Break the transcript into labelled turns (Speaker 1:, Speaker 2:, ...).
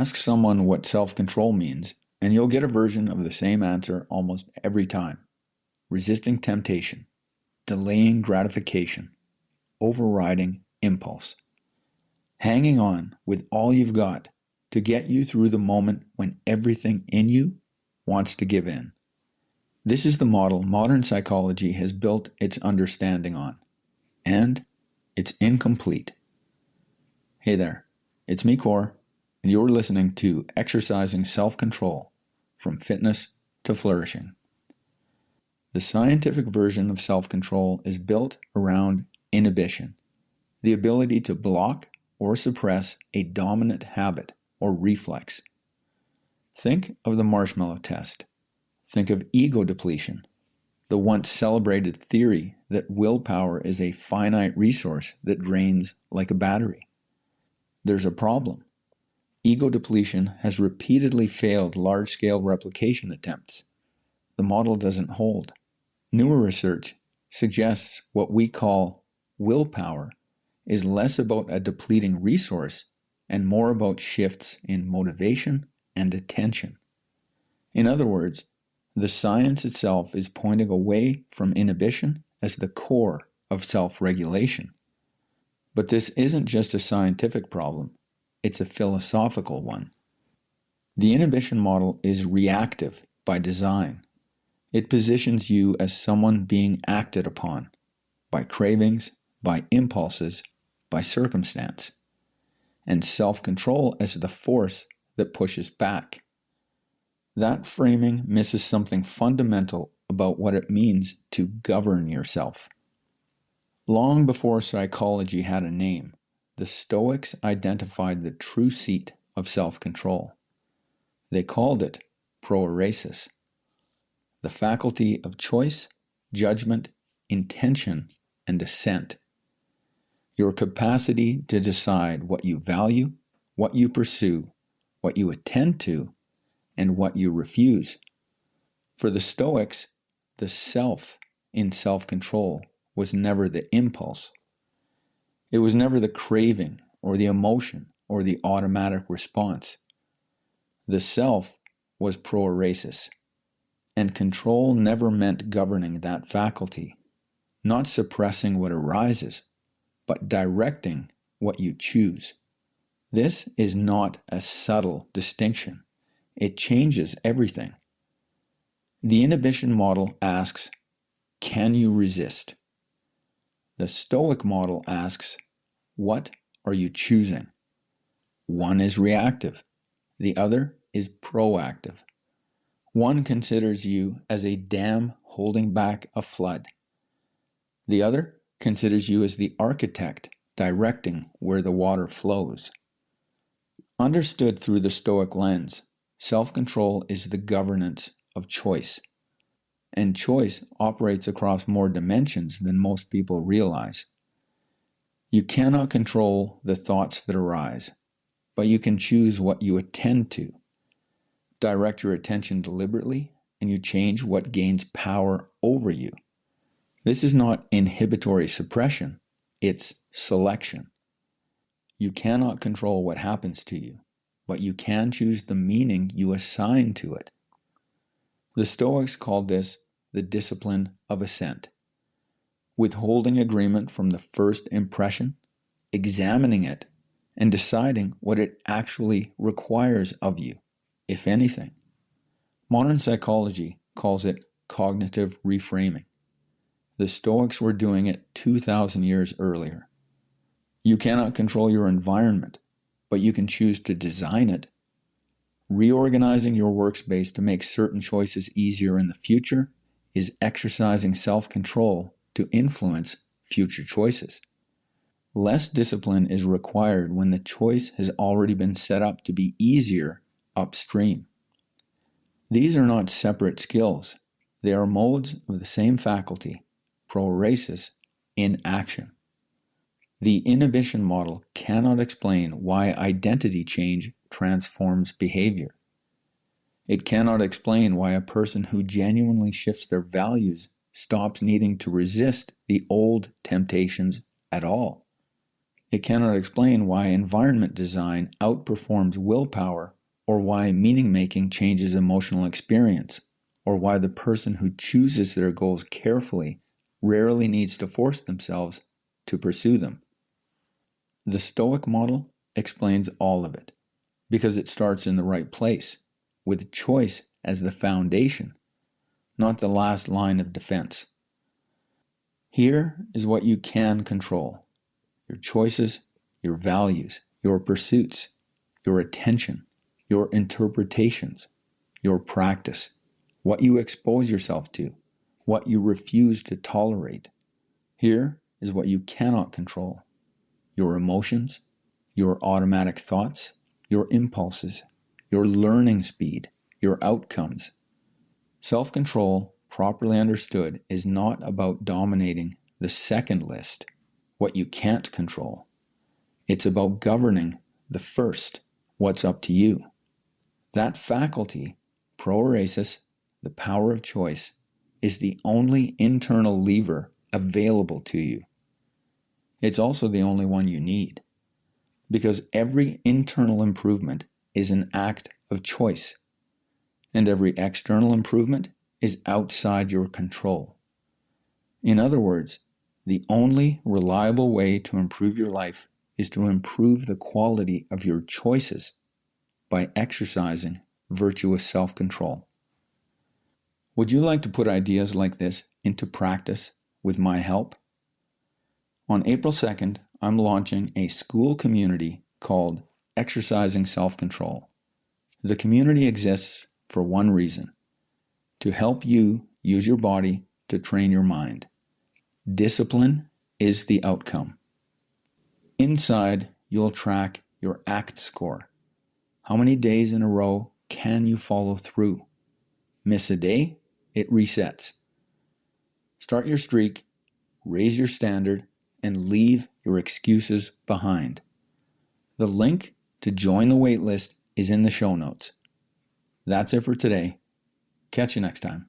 Speaker 1: Ask someone what self-control means, and you'll get a version of the same answer almost every time. Resisting temptation, delaying gratification, overriding impulse. Hanging on with all you've got to get you through the moment when everything in you wants to give in. This is the model modern psychology has built its understanding on, and it's incomplete. Hey there, it's me, Core, and you're listening to Exercising Self-Control from Fitness to Flourishing. The scientific version of self-control is built around inhibition, the ability to block or suppress a dominant habit or reflex. Think of the marshmallow test. Think of ego depletion, the once celebrated theory that willpower is a finite resource that drains like a battery. There's a problem. Ego depletion has repeatedly failed large-scale replication attempts. The model doesn't hold. Newer research suggests what we call willpower is less about a depleting resource and more about shifts in motivation and attention. In other words, the science itself is pointing away from inhibition as the core of self-regulation. But this isn't just a scientific problem. It's a philosophical one. The inhibition model is reactive by design. It positions you as someone being acted upon by cravings, by impulses, by circumstance, and self-control as the force that pushes back. That framing misses something fundamental about what it means to govern yourself. Long before psychology had a name, the Stoics identified the true seat of self-control. They called it proeresis, the faculty of choice, judgment, intention, and assent. Your capacity to decide what you value, what you pursue, what you attend to, and what you refuse. For the Stoics, the self in self-control was never the impulse. It was never the craving or the emotion or the automatic response. The self was proeresis, and control never meant governing that faculty, not suppressing what arises, but directing what you choose. This is not a subtle distinction. It changes everything. The inhibition model asks, can you resist? The Stoic model asks, what are you choosing? One is reactive. The other is proactive. One considers you as a dam holding back a flood. The other considers you as the architect directing where the water flows. Understood through the Stoic lens, self-control is the governance of choice. And choice operates across more dimensions than most people realize. You cannot control the thoughts that arise, but you can choose what you attend to. Direct your attention deliberately, and you change what gains power over you. This is not inhibitory suppression, it's selection. You cannot control what happens to you, but you can choose the meaning you assign to it. The Stoics called this the discipline of assent. Withholding agreement from the first impression, examining it, and deciding what it actually requires of you, if anything. Modern psychology calls it cognitive reframing. The Stoics were doing it 2,000 years earlier. You cannot control your environment, but you can choose to design it. Reorganizing your workspace to make certain choices easier in the future is exercising self-control to influence future choices. Less discipline is required when the choice has already been set up to be easier upstream. These are not separate skills. They are modes of the same faculty, proeresis, in action. The inhibition model cannot explain why identity change transforms behavior. It cannot explain why a person who genuinely shifts their values stops needing to resist the old temptations at all. It cannot explain why environment design outperforms willpower or why meaning making changes emotional experience, or why the person who chooses their goals carefully rarely needs to force themselves to pursue them. The Stoic model explains all of it, because it starts in the right place, with choice as the foundation, not the last line of defense. Here is what you can control: your choices, your values, your pursuits, your attention, your interpretations, your practice, what you expose yourself to, what you refuse to tolerate. Here is what you cannot control: your emotions, your automatic thoughts, your impulses, your learning speed, your outcomes. Self-control, properly understood, is not about dominating the second list, what you can't control. It's about governing the first, what's up to you. That faculty, proeresis, the power of choice, is the only internal lever available to you. It's also the only one you need, because every internal improvement is an act of choice, and every external improvement is outside your control. In other words, the only reliable way to improve your life is to improve the quality of your choices by exercising virtuous self-control. Would you like to put ideas like this into practice with my help? On April 2nd, I'm launching a school community called Exercising Self-Control. The community exists for one reason: to help you use your body to train your mind. Discipline is the outcome. Inside, you'll track your ACT score. How many days in a row can you follow through? Miss a day, it resets. Start your streak, raise your standard, and leave your excuses behind. The link to join the waitlist is in the show notes. That's it for today. Catch you next time.